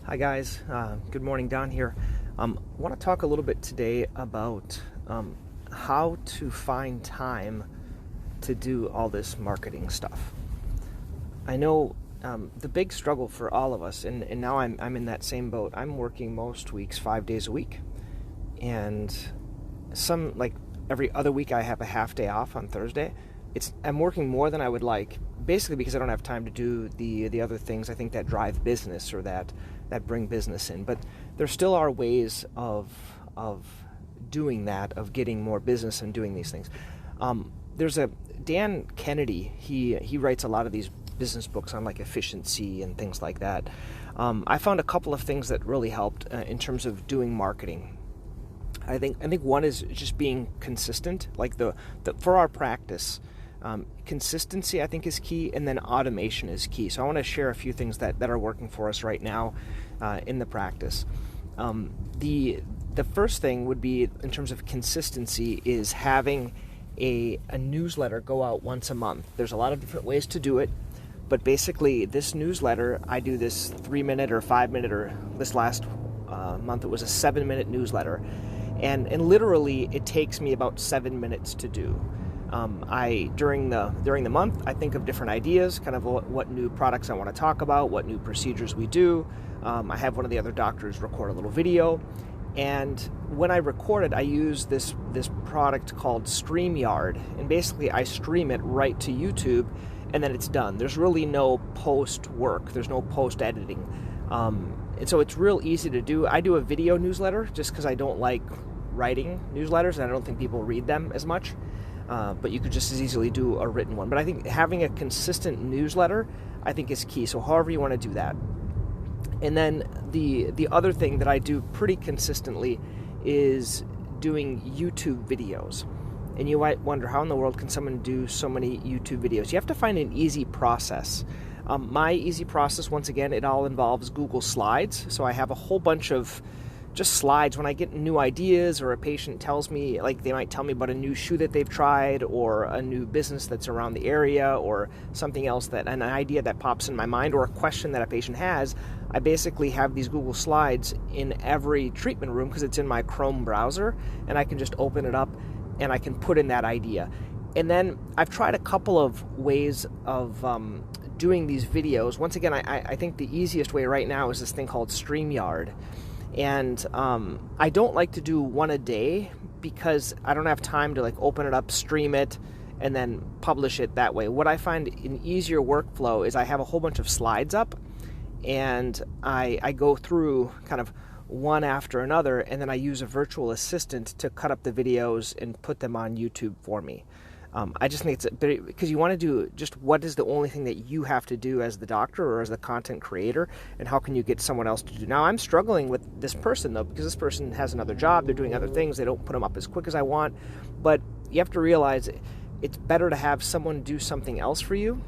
Hi guys, good morning, Don here. I want to talk a little bit today about how to find time to do all this marketing stuff. I know the big struggle for all of us, and now I'm in that same boat. I'm working most weeks 5 days a week, and like every other week I have a half day off on Thursday. I'm working more than I would like, basically because I don't have time to do the other things I think that drive business or that bring business in. But there still are ways of doing that, of getting more business and doing these things. There's a Dan Kennedy. He writes a lot of these business books on like efficiency and things like that. I found a couple of things that really helped in terms of doing marketing. I think one is just being consistent. Like for our practice, consistency I think is key, and then automation is key. So I want to share a few things that are working for us right now in the practice. The first thing would be, in terms of consistency, is having a newsletter go out once a month. There's a lot of different ways to do it, but basically this newsletter, I do this 3-minute or 5-minute, or this last month it was a 7-minute newsletter, and literally it takes me about 7 minutes to do. During the month, I think of different ideas, kind of what new products I want to talk about, what new procedures we do. I have one of the other doctors record a little video, and when I record it, I use this product called StreamYard, and basically I stream it right to YouTube, and then it's done. There's really no post work. There's no post editing, and so it's real easy to do. I do a video newsletter just because I don't like writing newsletters, and I don't think people read them as much. But you could just as easily do a written one. But I think having a consistent newsletter, I think, is key. So however you want to do that. And then the other thing that I do pretty consistently is doing YouTube videos. And you might wonder, how in the world can someone do so many YouTube videos? You have to find an easy process. My easy process, once again, it all involves Google Slides. So I have a whole bunch of just slides. When I get new ideas, or a patient tells me, like they might tell me about a new shoe that they've tried, or a new business that's around the area, or something else, an idea that pops in my mind, or a question that a patient has, I basically have these Google Slides in every treatment room because it's in my Chrome browser, and I can just open it up and I can put in that idea. And then I've tried a couple of ways of doing these videos. Once again, I think the easiest way right now is this thing called StreamYard. And I don't like to do one a day because I don't have time to like open it up, stream it, and then publish it that way. What I find an easier workflow is I have a whole bunch of slides up, and I go through kind of one after another, and then I use a virtual assistant to cut up the videos and put them on YouTube for me. I just think because you want to do just what is the only thing that you have to do as the doctor or as the content creator, and how can you get someone else to do. Now, I'm struggling with this person, though, because this person has another job. They're doing other things. They don't put them up as quick as I want. But you have to realize it's better to have someone do something else for you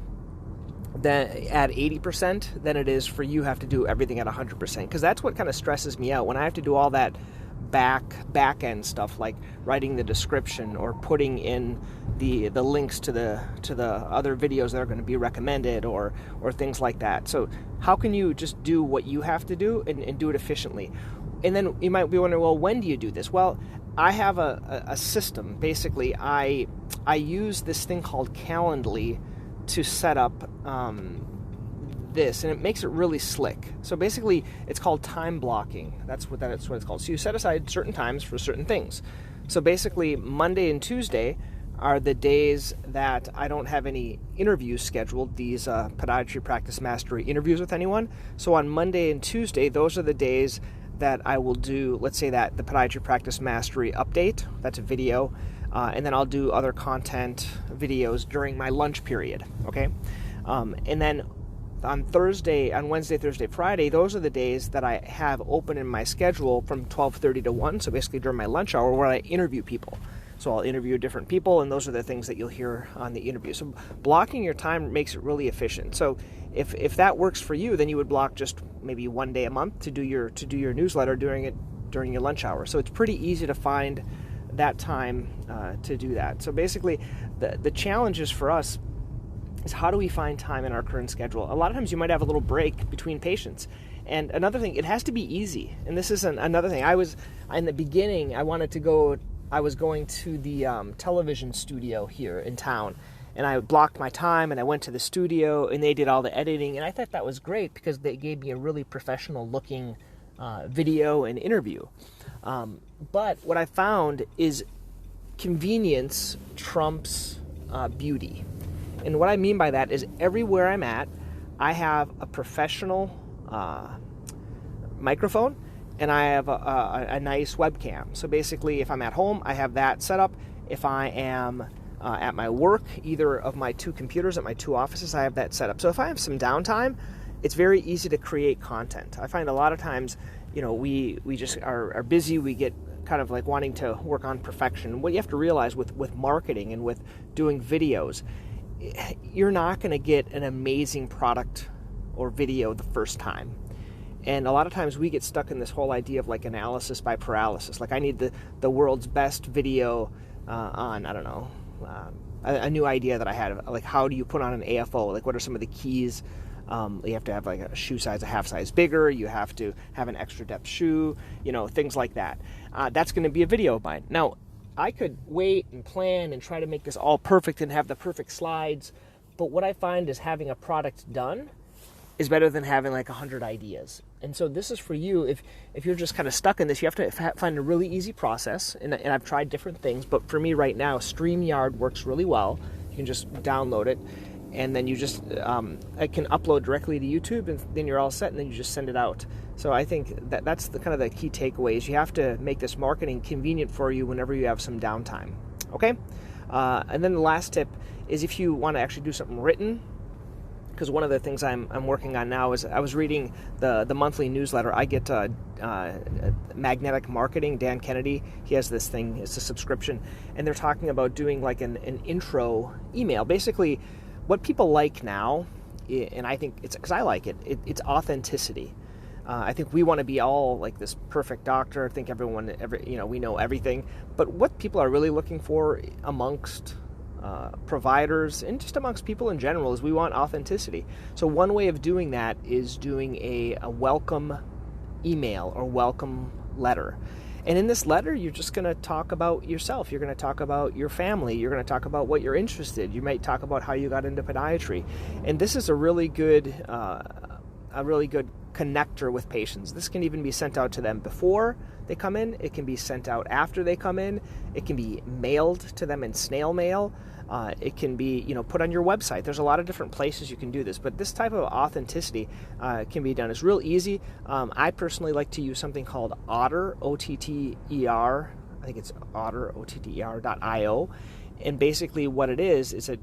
at 80% than it is for you have to do everything at 100%, because that's what kind of stresses me out when I have to do all that back end stuff, like writing the description or putting in the links to the other videos that are going to be recommended, or things like that. So how can you just do what you have to do and do it efficiently? And then you might be wondering, well, when do you do this? Well, I have a system. Basically, I use this thing called Calendly to set up this, and it makes it really slick. So basically, it's called time blocking. That's what it's called. So you set aside certain times for certain things. So basically, Monday and Tuesday are the days that I don't have any interviews scheduled, these Podiatry Practice Mastery interviews with anyone. So on Monday and Tuesday, those are the days that I will do, let's say that the Podiatry Practice Mastery update, that's a video, and then I'll do other content videos during my lunch period, okay? And then on Wednesday, Thursday, Friday, those are the days that I have open in my schedule from 12:30 to 1, so basically during my lunch hour, where I interview people. So I'll interview different people, and those are the things that you'll hear on the interview. So blocking your time makes it really efficient. So if that works for you, then you would block just maybe one day a month to do your newsletter during your lunch hour. So it's pretty easy to find that time to do that. So basically, the challenges for us is how do we find time in our current schedule? A lot of times you might have a little break between patients, And another thing, it has to be easy. And this is another thing. In the beginning, I was going to the television studio here in town. And I blocked my time, and I went to the studio, and they did all the editing. And I thought that was great because they gave me a really professional-looking video and interview. But what I found is convenience trumps beauty. And what I mean by that is everywhere I'm at, I have a professional microphone, and I have a nice webcam. So basically, if I'm at home, I have that set up. If I am at my work, either of my two computers at my two offices, I have that set up. So if I have some downtime, it's very easy to create content. I find a lot of times, we just are busy. We get kind of like wanting to work on perfection. What you have to realize with marketing and with doing videos, you're not going to get an amazing product or video the first time. And a lot of times we get stuck in this whole idea of like analysis by paralysis. Like I need the world's best video on, I don't know, a new idea that I had, like how do you put on an AFO? Like what are some of the keys? You have to have like a shoe size a half size bigger. You have to have an extra depth shoe, things like that. That's going to be a video of mine. Now, I could wait and plan and try to make this all perfect and have the perfect slides. But what I find is having a product done is better than having like 100 ideas. And so this is for you. If you're just kind of stuck in this, you have to find a really easy process. And I've tried different things, but for me right now, StreamYard works really well. You can just download it, and then you just I can upload directly to YouTube, and then you're all set, and then you just send it out. So I think that's the kind of the key takeaways. You have to make this marketing convenient for you whenever you have some downtime. Okay, and then the last tip is if you want to actually do something written. Because one of the things I'm working on now is I was reading the monthly newsletter. I get Magnetic Marketing, Dan Kennedy. He has this thing. It's a subscription. And they're talking about doing like an intro email. Basically, what people like now, and I think it's because I like it's authenticity. I think we want to be all like this perfect doctor. I think we know everything. But what people are really looking for amongst providers and just amongst people in general is we want authenticity. So one way of doing that is doing a welcome email or welcome letter. And in this letter, you're just going to talk about yourself. You're going to talk about your family. You're going to talk about what you're interested in. You might talk about how you got into podiatry. And this is a really good connector with patients. This can even be sent out to them before they come in. It can be sent out after they come in. It can be mailed to them in snail mail. It can be, put on your website. There's a lot of different places you can do this, but this type of authenticity can be done. It's real easy. I personally like to use something called Otter, O-T-T-E-R. I think it's Otter, O-T-T-E-R.io. And basically what it is, it's a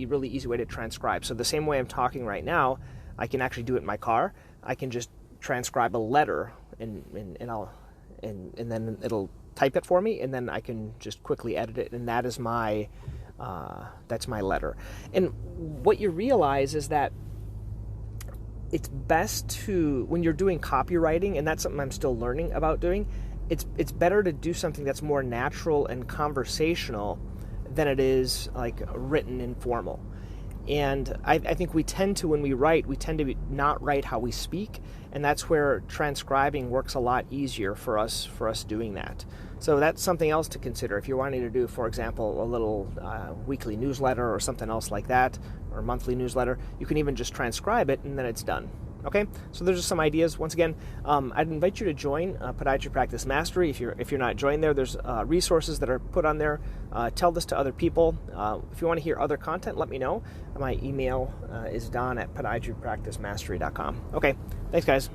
really easy way to transcribe. So the same way I'm talking right now, I can actually do it in my car. I can just transcribe a letter and then it'll type it for me, and then I can just quickly edit it, and that's my letter. And what you realize is that it's best to, when you're doing copywriting, and that's something I'm still learning about doing, it's better to do something that's more natural and conversational than it is like written and formal. And I think we tend to, when we write, not write how we speak, and that's where transcribing works a lot easier for us doing that. So that's something else to consider. If you're wanting to do, for example, a little weekly newsletter or something else like that, or monthly newsletter, you can even just transcribe it, and then it's done. Okay, so there's just some ideas. Once again, I'd invite you to join Podiatry Practice Mastery. If you're not joined there, there's resources that are put on there. Tell this to other people. If you want to hear other content, let me know. My email is don@podiatrypracticemastery.com. Okay, thanks guys.